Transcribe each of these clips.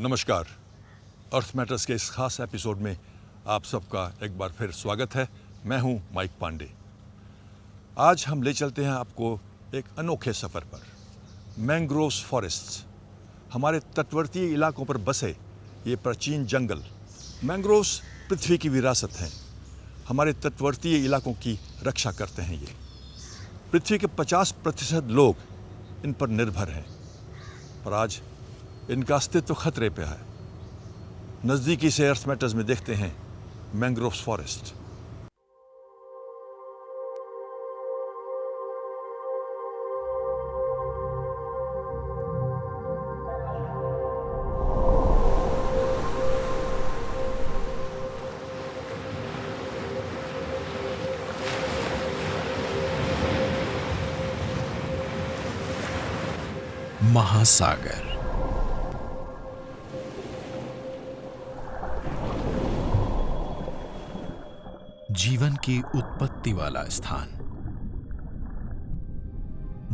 नमस्कार। अर्थ मैटर्स के इस खास एपिसोड में आप सबका एक बार फिर स्वागत है। मैं हूं माइक पांडे। आज हम ले चलते हैं आपको एक अनोखे सफ़र पर। मैंग्रोव्स फॉरेस्ट्स, हमारे तटवर्तीय इलाकों पर बसे ये प्राचीन जंगल। मैंग्रोव्स पृथ्वी की विरासत हैं। हमारे तटवर्तीय इलाकों की रक्षा करते हैं ये। पृथ्वी के 50% लोग इन पर निर्भर हैं, पर आज इनका अस्तित्व खतरे पे है। नज़दीकी से अर्थ मैटर्स में देखते हैं मैंग्रोव्स फॉरेस्ट। महासागर। जीवन की उत्पत्ति वाला स्थान।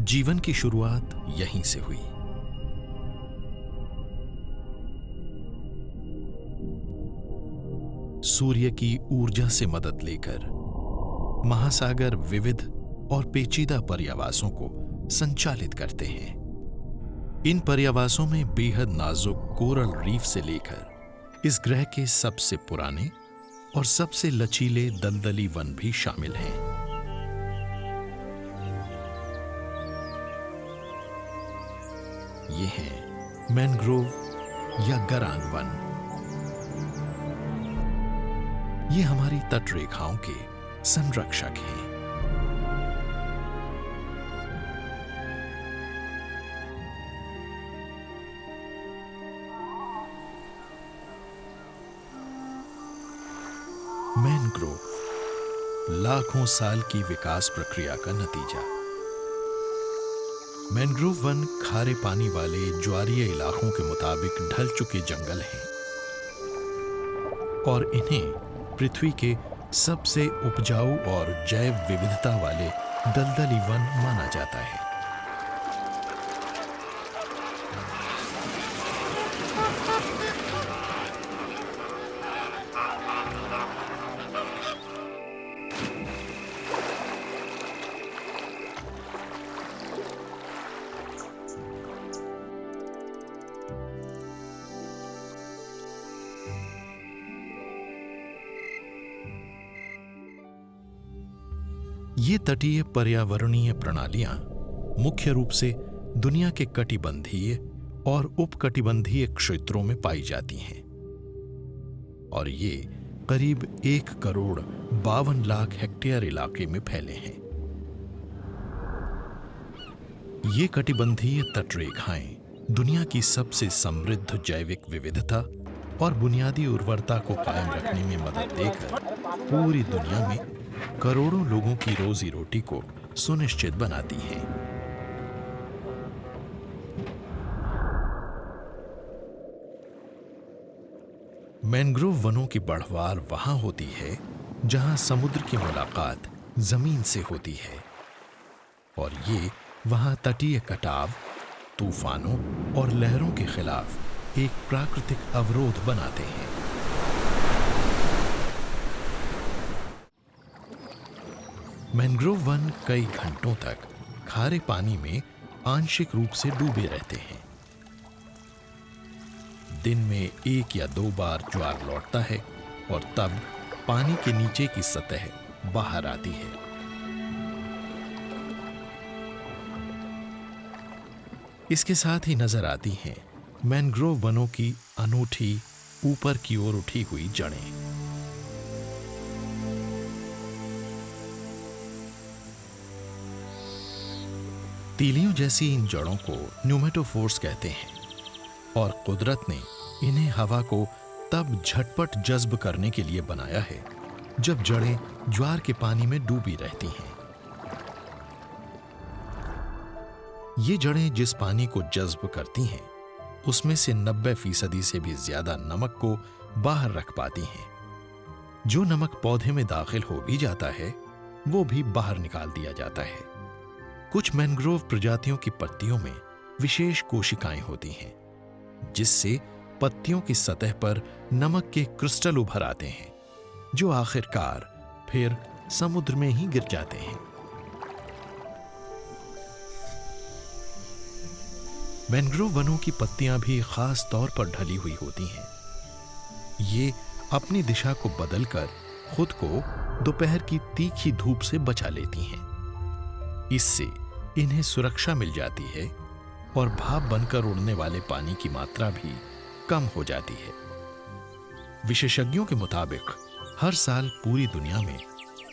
जीवन की शुरुआत यहीं से हुई। सूर्य की ऊर्जा से मदद लेकर महासागर विविध और पेचीदा पर्यावासों को संचालित करते हैं। इन पर्यावासों में बेहद नाजुक कोरल रीफ से लेकर इस ग्रह के सबसे पुराने और सबसे लचीले दलदली वन भी शामिल हैं। ये हैं मैंग्रोव या गरान वन। ये हमारी तटरेखाओं के संरक्षक हैं। मैंग्रोव लाखों साल की विकास प्रक्रिया का नतीजा। मैंग्रोव वन खारे पानी वाले ज्वारीय इलाकों के मुताबिक ढल चुके जंगल हैं और इन्हें पृथ्वी के सबसे उपजाऊ और जैव विविधता वाले दलदली वन माना जाता है। ये तटीय पर्यावरणीय प्रणालियां मुख्य रूप से दुनिया के कटिबंधीय और उपकटिबंधीय क्षेत्रों में पाई जाती हैं और ये करीब 1,52,00,000 हेक्टेयर इलाके में फैले हैं। ये कटिबंधीय तटरेखाएं दुनिया की सबसे समृद्ध जैविक विविधता और बुनियादी उर्वरता को कायम रखने में मदद देकर पूरी दुनिया में करोड़ों लोगों की रोजी रोटी को सुनिश्चित बनाती हैं। मैंग्रोव वनों की बढ़वार वहां होती है जहां समुद्र की मुलाकात जमीन से होती है और ये वहां तटीय कटाव, तूफानों और लहरों के खिलाफ एक प्राकृतिक अवरोध बनाते हैं। मैंग्रोव वन कई घंटों तक खारे पानी में आंशिक रूप से डूबे रहते हैं। दिन में 1 या 2 बार ज्वार लौटता है और तब पानी के नीचे की सतह बाहर आती है। इसके साथ ही नजर आती हैं मैंग्रोव वनों की अनूठी ऊपर की ओर उठी हुई जड़ें। तीलियों जैसी इन जड़ों को न्यूमेटोफोर्स कहते हैं और कुदरत ने इन्हें हवा को तब झटपट जज्ब करने के लिए बनाया है जब जड़ें ज्वार के पानी में डूबी रहती हैं। ये जड़ें जिस पानी को जज्ब करती हैं उसमें से 90% से भी ज्यादा नमक को बाहर रख पाती हैं। जो नमक पौधे में दाखिल हो भी जाता है वो भी बाहर निकाल दिया जाता है। कुछ मैंग्रोव प्रजातियों की पत्तियों में विशेष कोशिकाएं होती हैं जिससे पत्तियों की सतह पर नमक के क्रिस्टल उभर आते हैं, जो आखिरकार फिर समुद्र में ही गिर जाते हैं। मैंग्रोव वनों की पत्तियां भी खास तौर पर ढली हुई होती हैं। ये अपनी दिशा को बदलकर खुद को दोपहर की तीखी धूप से बचा लेती हैं। इससे इन्हें सुरक्षा मिल जाती है और भाप बनकर उड़ने वाले पानी की मात्रा भी कम हो जाती है। विशेषज्ञों के मुताबिक हर साल पूरी दुनिया में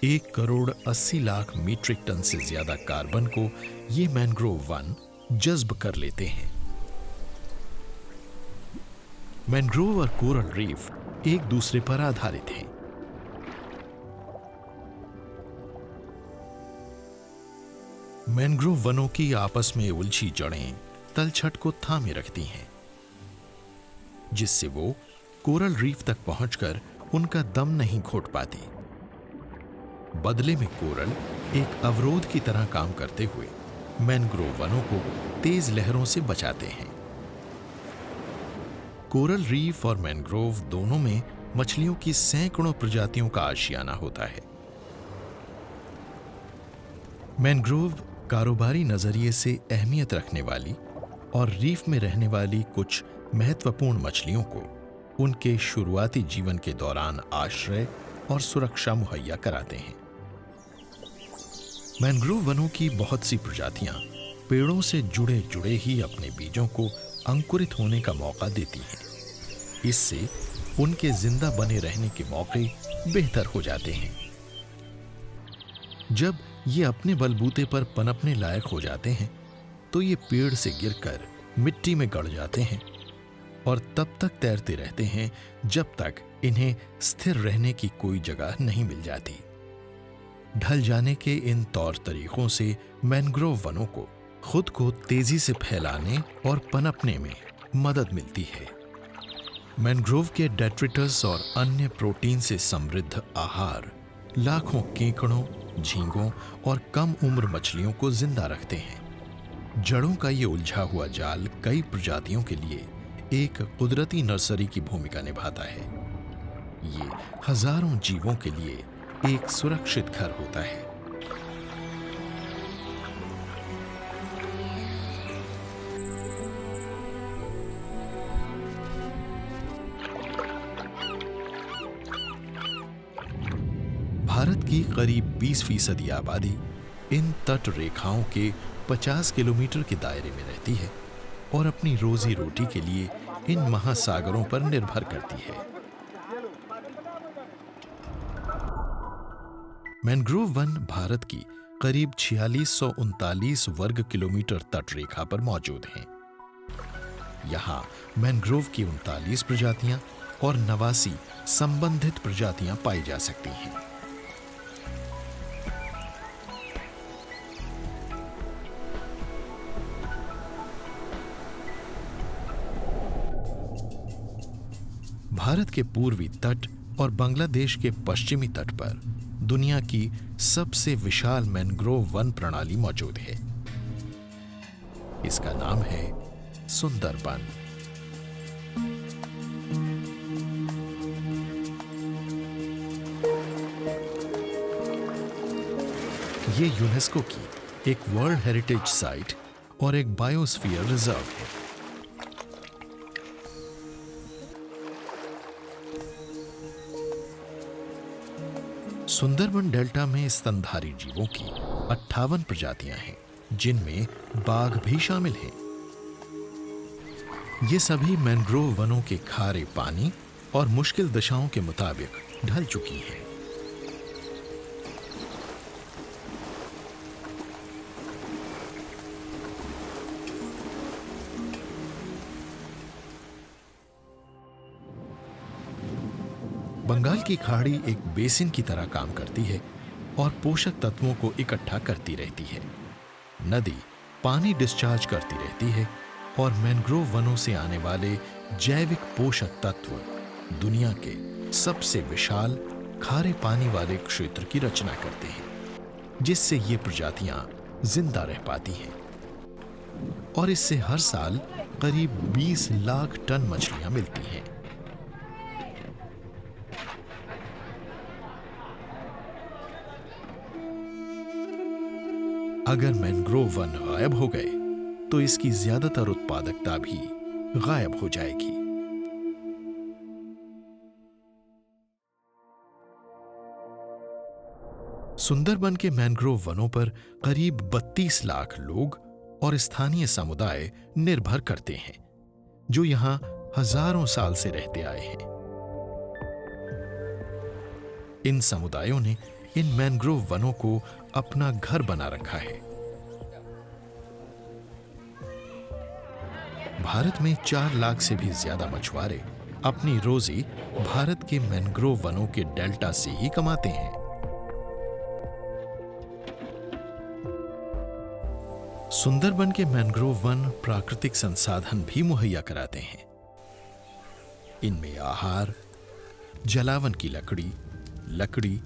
1 करोड़ 80 लाख मीट्रिक टन से ज्यादा कार्बन को ये मैंग्रोव वन जज्ब कर लेते हैं। मैंग्रोव और कोरल रीफ एक दूसरे पर आधारित हैं। मैंग्रोव वनों की आपस में उलझी जड़ें तलछट को थामे रखती हैं, जिससे वो कोरल रीफ तक पहुंचकर उनका दम नहीं घोट पाती। बदले में कोरल एक अवरोध की तरह काम करते हुए मैंग्रोव वनों को तेज लहरों से बचाते हैं। कोरल रीफ और मैंग्रोव दोनों में मछलियों की सैकड़ों प्रजातियों का आशियाना होता है। मैंग्रोव कारोबारी नजरिए से अहमियत रखने वाली और रीफ में रहने वाली कुछ महत्वपूर्ण मछलियों को उनके शुरुआती जीवन के दौरान आश्रय और सुरक्षा मुहैया कराते हैं। मैंग्रोव वनों की बहुत सी प्रजातियां पेड़ों से जुड़े जुड़े ही अपने बीजों को अंकुरित होने का मौका देती हैं। इससे उनके जिंदा बने रहने के मौके बेहतर हो जाते हैं। जब ये अपने बलबूते पर पनपने लायक हो जाते हैं तो ये पेड़ से गिरकर मिट्टी में गड़ जाते हैं और तब तक तैरते रहते हैं जब तक इन्हें स्थिर रहने की कोई जगह नहीं मिल जाती। ढल जाने के इन तौर तरीकों से मैंग्रोव वनों को खुद को तेजी से फैलाने और पनपने में मदद मिलती है। मैंग्रोव के डेट्रिटस और अन्य प्रोटीन से समृद्ध आहार लाखों केकड़ों, झींगों और कम उम्र मछलियों को जिंदा रखते हैं। जड़ों का ये उलझा हुआ जाल कई प्रजातियों के लिए एक कुदरती नर्सरी की भूमिका निभाता है। ये हजारों जीवों के लिए एक सुरक्षित घर होता है। भारत की करीब 20% आबादी इन तट रेखाओं के 50 किलोमीटर के दायरे में रहती है और अपनी रोजी रोटी के लिए इन महासागरों पर निर्भर करती है। मैंग्रोव वन भारत की करीब 4639 वर्ग किलोमीटर तट रेखा पर मौजूद हैं। यहाँ मैंग्रोव की 39 प्रजातियां और 89 संबंधित प्रजातियां पाई जा सकती हैं। भारत के पूर्वी तट और बांग्लादेश के पश्चिमी तट पर दुनिया की सबसे विशाल मैंग्रोव वन प्रणाली मौजूद है। इसका नाम है सुंदरबन। ये यूनेस्को की एक वर्ल्ड हेरिटेज साइट और एक बायोस्फीयर रिजर्व है। सुंदरबन डेल्टा में स्तनधारी जीवों की 58 प्रजातियां हैं, जिनमें बाघ भी शामिल हैं। ये सभी मैंग्रोव वनों के खारे पानी और मुश्किल दशाओं के मुताबिक ढल चुकी हैं। बंगाल की खाड़ी एक बेसिन की तरह काम करती है और पोषक तत्वों को इकट्ठा करती रहती है। नदी पानी डिस्चार्ज करती रहती है और मैंग्रोव वनों से आने वाले जैविक पोषक तत्व दुनिया के सबसे विशाल खारे पानी वाले क्षेत्र की रचना करते हैं, जिससे ये प्रजातियां जिंदा रह पाती हैं। और इससे हर साल करीब 20 लाख टन मछलियां मिलती हैं। अगर मैंग्रोव वन गायब हो गए तो इसकी ज्यादातर उत्पादकता भी गायब हो जाएगी। सुंदरबन के मैंग्रोव वनों पर करीब 32 लाख लोग और स्थानीय समुदाय निर्भर करते हैं, जो यहां हजारों साल से रहते आए हैं। इन समुदायों ने इन मैंग्रोव वनों को अपना घर बना रखा है। भारत में 4 लाख से भी ज्यादा मछुआरे अपनी रोजी भारत के मैंग्रोव वनों के डेल्टा से ही कमाते हैं। सुंदरबन के मैंग्रोव वन प्राकृतिक संसाधन भी मुहैया कराते हैं। इनमें आहार, जलावन की लकड़ी,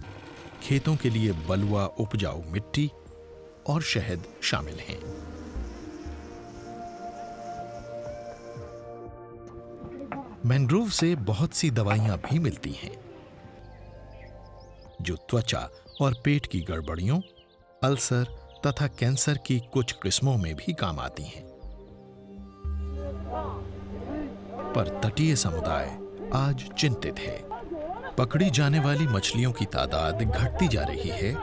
खेतों के लिए बलुआ उपजाऊ मिट्टी और शहद शामिल हैं। मैंग्रोव से बहुत सी दवाइयां भी मिलती हैं, जो त्वचा और पेट की गड़बड़ियों, अल्सर तथा कैंसर की कुछ किस्मों में भी काम आती हैं। पर तटीय समुदाय आज चिंतित है। पकड़ी जाने वाली मछलियों की तादाद घटती जा रही है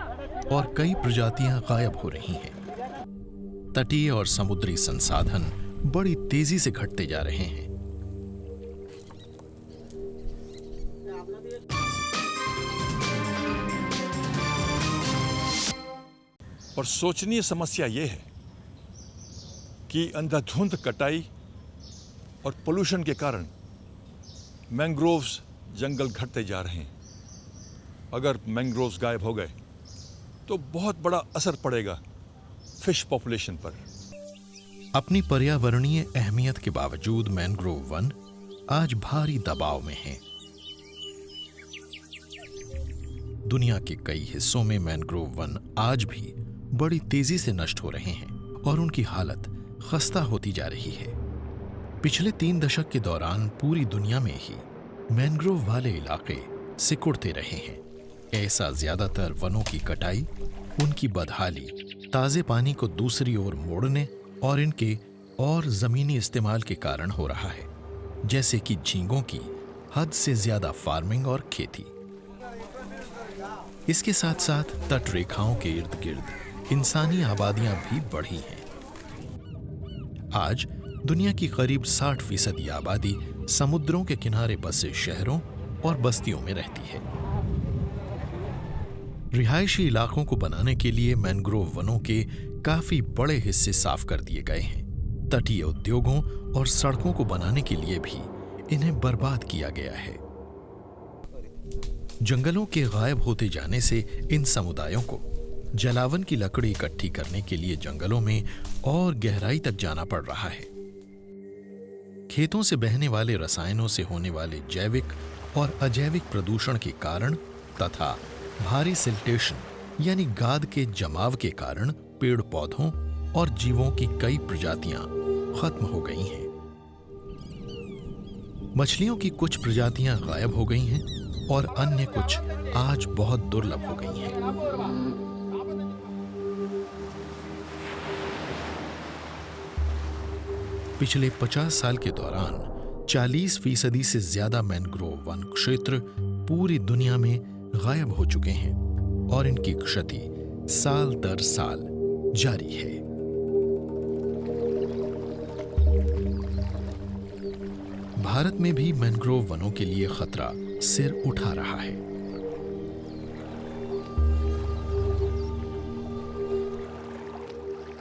और कई प्रजातियां गायब हो रही हैं। तटीय और समुद्री संसाधन बड़ी तेजी से घटते जा रहे हैं। और सोचनीय समस्या यह है कि अंधाधुंध कटाई और पोल्यूशन के कारण मैंग्रोव्स जंगल घटते जा रहे हैं। अगर मैंग्रोव्स गायब हो गए तो बहुत बड़ा असर पड़ेगा फिश पॉपुलेशन पर। अपनी पर्यावरणीय अहमियत के बावजूद मैंग्रोव वन आज भारी दबाव में हैं। दुनिया के कई हिस्सों में मैंग्रोव वन आज भी बड़ी तेजी से नष्ट हो रहे हैं और उनकी हालत खस्ता होती जा रही है। पिछले 3 दशक के दौरान पूरी दुनिया में ही मैंग्रोव वाले इलाके सिकुड़ते रहे हैं। ऐसा ज्यादातर वनों की कटाई, उनकी बदहाली, ताजे पानी को दूसरी ओर मोड़ने और इनके और जमीनी इस्तेमाल के कारण हो रहा है, जैसे कि झींगों की हद से ज्यादा फार्मिंग और खेती। इसके साथ साथ तट रेखाओं के इर्द गिर्द इंसानी आबादियां भी बढ़ी हैं। आज दुनिया की करीब 60% आबादी समुद्रों के किनारे बसे शहरों और बस्तियों में रहती है। रिहायशी इलाकों को बनाने के लिए मैंग्रोव वनों के काफी बड़े हिस्से साफ कर दिए गए हैं। तटीय उद्योगों और सड़कों को बनाने के लिए भी इन्हें बर्बाद किया गया है। जंगलों के गायब होते जाने से इन समुदायों को जलावन की लकड़ी इकट्ठी करने के लिए जंगलों में और गहराई तक जाना पड़ रहा है। खेतों से बहने वाले रसायनों से होने वाले जैविक और अजैविक प्रदूषण के कारण तथा भारी सिल्टेशन यानी गाद के जमाव के कारण पेड़ पौधों और जीवों की कई प्रजातियां खत्म हो गई हैं। मछलियों की कुछ प्रजातियां गायब हो गई हैं और अन्य कुछ आज बहुत दुर्लभ हो गई हैं। पिछले 50 साल के दौरान 40% से ज्यादा मैंग्रोव वन क्षेत्र पूरी दुनिया में गायब हो चुके हैं और इनकी क्षति साल दर साल जारी है। भारत में भी मैंग्रोव वनों के लिए खतरा सिर उठा रहा है।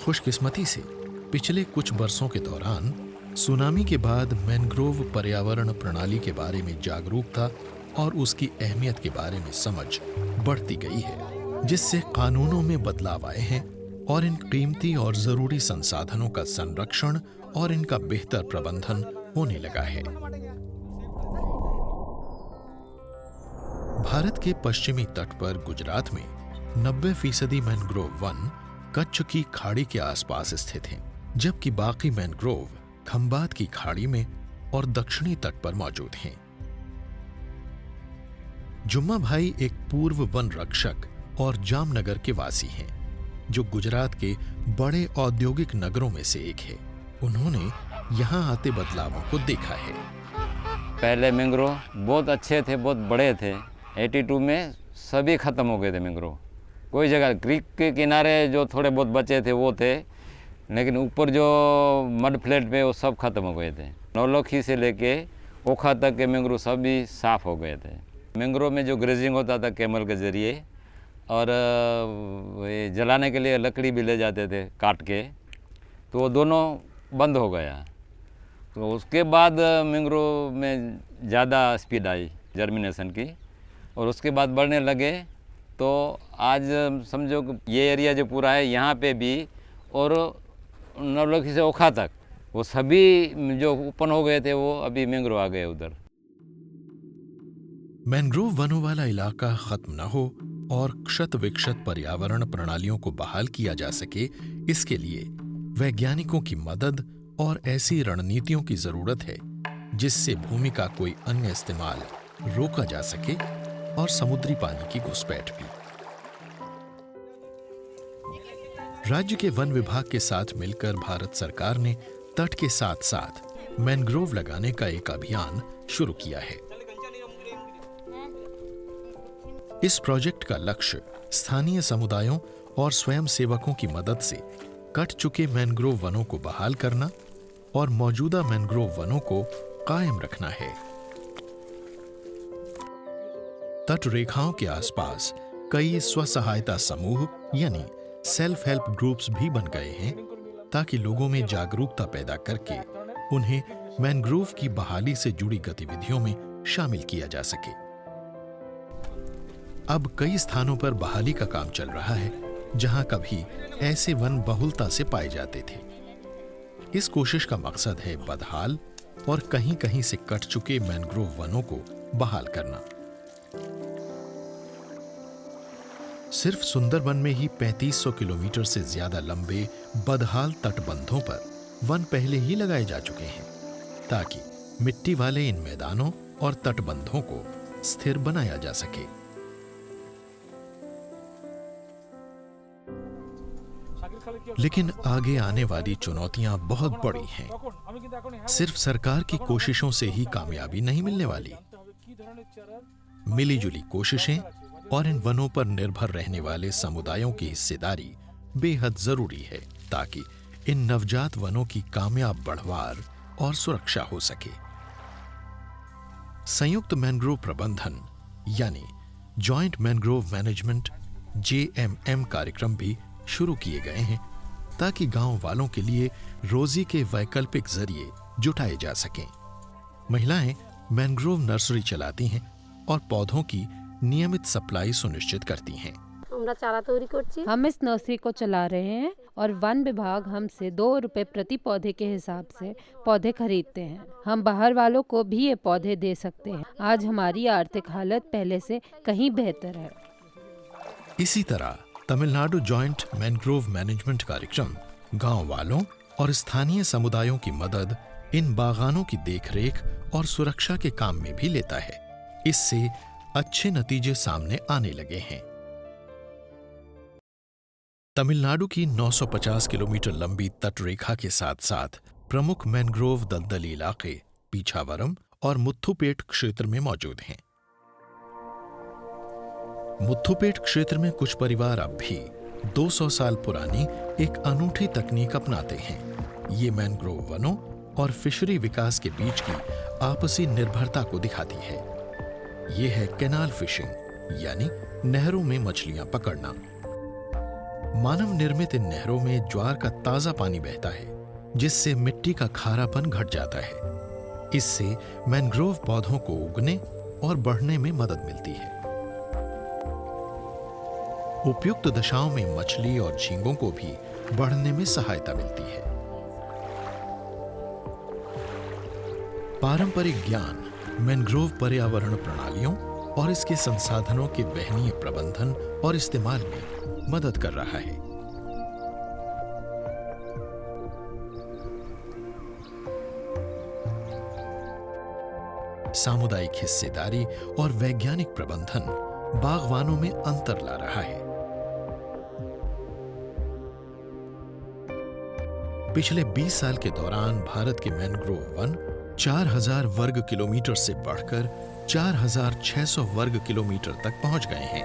खुशकिस्मती से पिछले कुछ बरसों के दौरान सुनामी के बाद मैंग्रोव पर्यावरण प्रणाली के बारे में जागरूकता और उसकी अहमियत के बारे में समझ बढ़ती गई है, जिससे कानूनों में बदलाव आए हैं और इन कीमती और जरूरी संसाधनों का संरक्षण और इनका बेहतर प्रबंधन होने लगा है। भारत के पश्चिमी तट पर गुजरात में 90% मैंग्रोव वन कच्छ की खाड़ी के आसपास स्थित हैं, जबकि बाकी मैनग्रोव खंबात की खाड़ी में और दक्षिणी तट पर मौजूद हैं। जुम्मा भाई एक पूर्व वन रक्षक और जामनगर के वासी हैं, जो गुजरात के बड़े औद्योगिक नगरों में से एक है। उन्होंने यहाँ आते बदलावों को देखा है। पहले मैंग्रोव बहुत अच्छे थे, बहुत बड़े थे। 82 में सभी ख़त्म हो गए थे मैंग्रोव। कोई जगह क्रीक के किनारे जो थोड़े बहुत बचे थे वो थे, लेकिन ऊपर जो मड फ्लैट पे वो सब ख़त्म हो गए थे। नौलखी से लेके ओखा तक के मैंग्रोव सभी साफ़ हो गए थे। मैंग्रोव में जो ग्रेजिंग होता था कैमल के ज़रिए, और ये जलाने के लिए लकड़ी भी ले जाते थे काट के, तो वो दोनों बंद हो गया। तो उसके बाद मैंग्रोव में ज़्यादा स्पीड आई जर्मिनेशन की, और उसके बाद बढ़ने लगे। तो आज समझो कि ये एरिया जो पूरा है यहाँ पे भी, और नवलखी से ओखा तक वो सभी जो ओपन हो गए थे वो अभी मैंग्रोव आ गए उधर। मैनग्रोव वनों वाला इलाका खत्म न हो और क्षत विक्षत पर्यावरण प्रणालियों को बहाल किया जा सके, इसके लिए वैज्ञानिकों की मदद और ऐसी रणनीतियों की जरूरत है जिससे भूमि का कोई अन्य इस्तेमाल रोका जा सके और समुद्री पानी की घुसपैठ भी। राज्य के वन विभाग के साथ मिलकर भारत सरकार ने तट के साथ साथ मैनग्रोव लगाने का एक अभियान शुरू किया है। इस प्रोजेक्ट का लक्ष्य स्थानीय समुदायों और स्वयंसेवकों की मदद से कट चुके मैनग्रोव वनों को बहाल करना और मौजूदा मैनग्रोव वनों को कायम रखना है। तट रेखाओं के आसपास कई स्वसहायता समूह यानी सेल्फ हेल्प ग्रुप्स भी बन गए हैं, ताकि लोगों में जागरूकता पैदा करके उन्हें मैनग्रोव की बहाली से जुड़ी गतिविधियों में शामिल किया जा सके। अब कई स्थानों पर बहाली का काम चल रहा है जहां कभी ऐसे वन बहुलता से पाए जाते थे। इस कोशिश का मकसद है बदहाल और कहीं कहीं से कट चुके मैनग्रोव वनों को बहाल करना। सिर्फ सुंदरबन में ही 3500 किलोमीटर से ज्यादा लंबे बदहाल तटबंधों पर वन पहले ही लगाए जा चुके हैं, ताकि मिट्टी वाले इन मैदानों और तटबंधों को स्थिर बनाया जा सके। लेकिन आगे आने वाली चुनौतियां बहुत बड़ी हैं। सिर्फ सरकार की कोशिशों से ही कामयाबी नहीं मिलने वाली। मिलीजुली कोशिशें और इन वनों पर निर्भर रहने वाले समुदायों की हिस्सेदारी बेहद जरूरी है, ताकि इन नवजात वनों की कामयाब बढ़वार और सुरक्षा हो सके। संयुक्त मैनग्रोव प्रबंधन यानी जॉइंट मैनग्रोव मैनेजमेंट JMM कार्यक्रम भी शुरू किए गए हैं, ताकि गांव वालों के लिए रोजी के वैकल्पिक जरिए जुटाए जा सकें। महिलाएं मैनग्रोव नर्सरी चलाती हैं और पौधों की नियमित सप्लाई सुनिश्चित करती हैं। हम इस नर्सरी को चला रहे हैं और वन विभाग हमसे 2 रुपए प्रति पौधे के हिसाब से पौधे खरीदते हैं। हम बाहर वालों को भी ये पौधे दे सकते हैं। आज हमारी आर्थिक हालत पहले से कहीं बेहतर है। इसी तरह तमिलनाडु जॉइंट मैनग्रोव मैनेजमेंट कार्यक्रम गांव वालों और स्थानीय समुदायों की मदद इन बागानों की देखरेख और सुरक्षा के काम में भी लेता है। इससे अच्छे नतीजे सामने आने लगे हैं। तमिलनाडु की 950 किलोमीटर लंबी तटरेखा के साथ साथ प्रमुख मैनग्रोव दलदली इलाके पीछावरम और मुथुपेट क्षेत्र में मौजूद हैं। मुथुपेट क्षेत्र में कुछ परिवार अब भी 200 साल पुरानी एक अनूठी तकनीक अपनाते हैं। ये मैनग्रोव वनों और फिशरी विकास के बीच की आपसी निर्भरता को दिखाती है। ये है कैनाल फिशिंग यानी नहरों में मछलियां पकड़ना। मानव निर्मित इन नहरों में ज्वार का ताजा पानी बहता है, जिससे मिट्टी का खारापन घट जाता है। इससे मैनग्रोव पौधों को उगने और बढ़ने में मदद मिलती है। उपयुक्त दशाओं में मछली और झींगों को भी बढ़ने में सहायता मिलती है। पारंपरिक ज्ञान मैनग्रोव पर्यावरण प्रणालियों और इसके संसाधनों के वहनीय प्रबंधन और इस्तेमाल में मदद कर रहा है। सामुदायिक हिस्सेदारी और वैज्ञानिक प्रबंधन बागवानों में अंतर ला रहा है। पिछले 20 साल के दौरान भारत के मैंग्रोव वन 4000 वर्ग किलोमीटर से बढ़कर 4600 वर्ग किलोमीटर तक पहुंच गए हैं।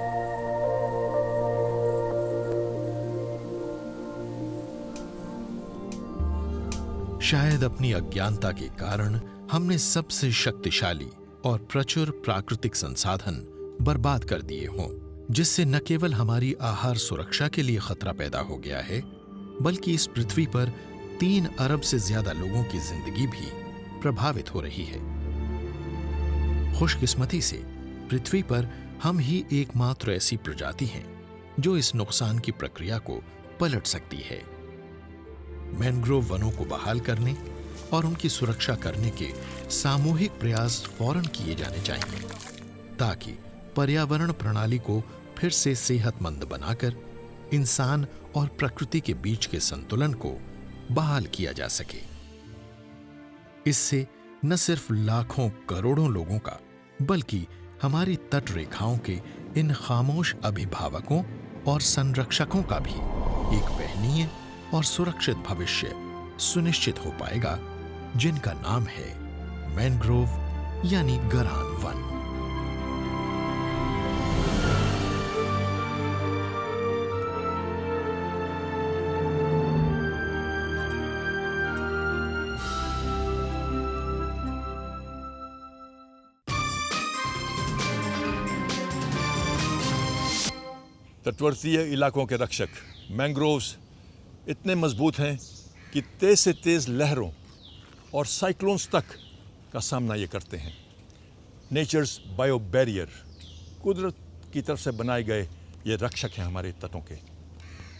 शायद अपनी अज्ञानता के कारण हमने सबसे शक्तिशाली और प्रचुर प्राकृतिक संसाधन बर्बाद कर दिए हों, जिससे न केवल हमारी आहार सुरक्षा के लिए खतरा पैदा हो गया है, बल्कि इस पृथ्वी पर 3 अरब से ज्यादा लोगों की जिंदगी भी प्रभावित हो रही है। खुशकिस्मती से पृथ्वी पर हम ही एकमात्र ऐसी प्रजाति हैं जो इस नुकसान की प्रक्रिया को पलट सकती है। मैंग्रोव वनों को बहाल करने और उनकी सुरक्षा करने के सामूहिक प्रयास फौरन किए जाने चाहिए, ताकि पर्यावरण प्रणाली को फिर से सेहतमंद बनाकर इंसान और प्रकृति के बीच के संतुलन को बहाल किया जा सके। इससे न सिर्फ लाखों करोड़ों लोगों का, बल्कि हमारी तट रेखाओं के इन खामोश अभिभावकों और संरक्षकों का भी एक वहनीय और सुरक्षित भविष्य सुनिश्चित हो पाएगा, जिनका नाम है मैंग्रोव यानी गरान वन। तटवर्तीय इलाकों के रक्षक मैंग्रोव्स इतने मजबूत हैं कि तेज से तेज लहरों और साइक्लोन्स तक का सामना ये करते हैं। नेचर्स बायो बैरियर, कुदरत की तरफ से बनाए गए ये रक्षक हैं हमारे तटों के,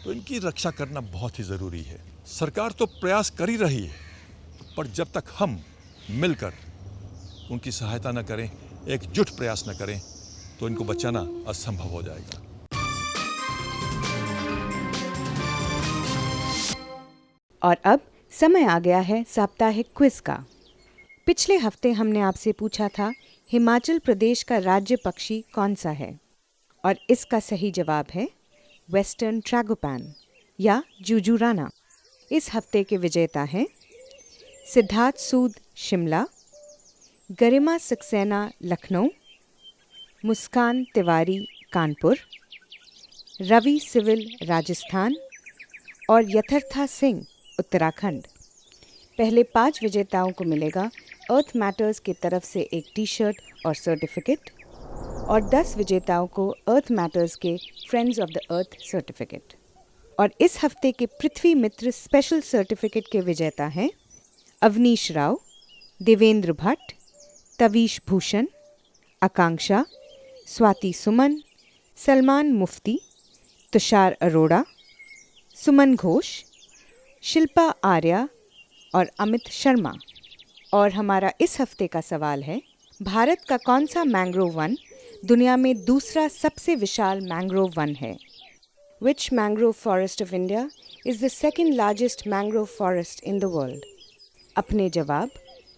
तो इनकी रक्षा करना बहुत ही ज़रूरी है। सरकार तो प्रयास कर ही रही है, पर जब तक हम मिलकर उनकी सहायता न करें, एकजुट प्रयास न करें, तो इनको बचाना असंभव हो जाएगा। और अब समय आ गया है साप्ताहिक क्विज का। पिछले हफ्ते हमने आपसे पूछा था हिमाचल प्रदेश का राज्य पक्षी कौन सा है, और इसका सही जवाब है वेस्टर्न ट्रैगोपैन या जुजुराना। इस हफ्ते के विजेता हैं सिद्धार्थ सूद शिमला, गरिमा सक्सेना लखनऊ, मुस्कान तिवारी कानपुर, रवि सिविल राजस्थान और यथर्था सिंह उत्तराखंड। पहले 5 विजेताओं को मिलेगा अर्थ मैटर्स की तरफ से एक टी-शर्ट और सर्टिफिकेट, और 10 विजेताओं को अर्थ मैटर्स के friends of the earth certificate. और इस हफ्ते के पृथ्वी मित्र स्पेशल सर्टिफिकेट के विजेता हैं अवनीश राव, देवेंद्र भट्ट, तवीश भूषण, आकांक्षा, स्वाति सुमन, सलमान मुफ्ती, तुषार अरोड़ा, सुमन घोष, शिल्पा आर्या और अमित शर्मा। और हमारा इस हफ्ते का सवाल है, भारत का कौन सा मैंग्रोव वन दुनिया में दूसरा सबसे विशाल मैंग्रोव वन है? Which mangrove forest of India is the second largest mangrove forest in the world? अपने जवाब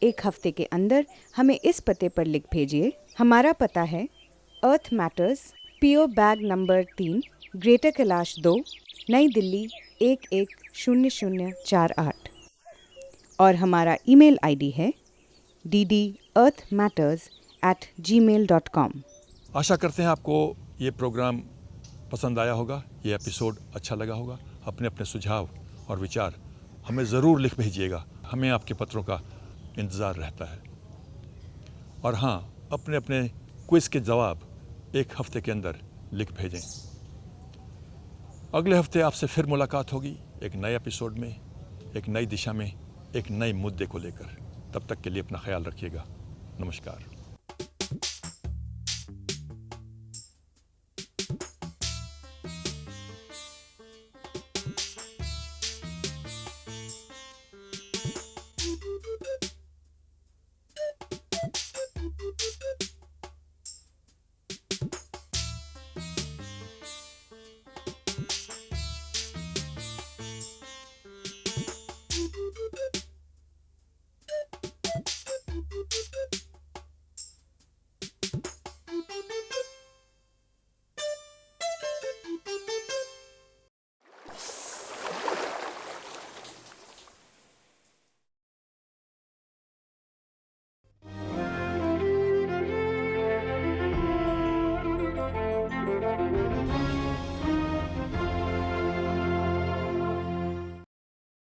1 हफ्ते के अंदर हमें इस पते पर लिख भेजिए। हमारा पता है Earth Matters, PO bag number 3, greater Kailash 2, New Delhi 110048। और हमारा ईमेल आईडी है dd.earthmatters@gmail.com। आशा करते हैं आपको ये प्रोग्राम पसंद आया होगा, ये एपिसोड अच्छा लगा होगा। अपने अपने सुझाव और विचार हमें ज़रूर लिख भेजिएगा, हमें आपके पत्रों का इंतज़ार रहता है। और हाँ, अपने अपने क्विज़ के जवाब 1 हफ्ते के अंदर लिख भेजें। अगले हफ्ते आपसे फिर मुलाकात होगी एक नए एपिसोड में, एक नई दिशा में, एक नए मुद्दे को लेकर। तब तक के लिए अपना ख्याल रखिएगा। नमस्कार।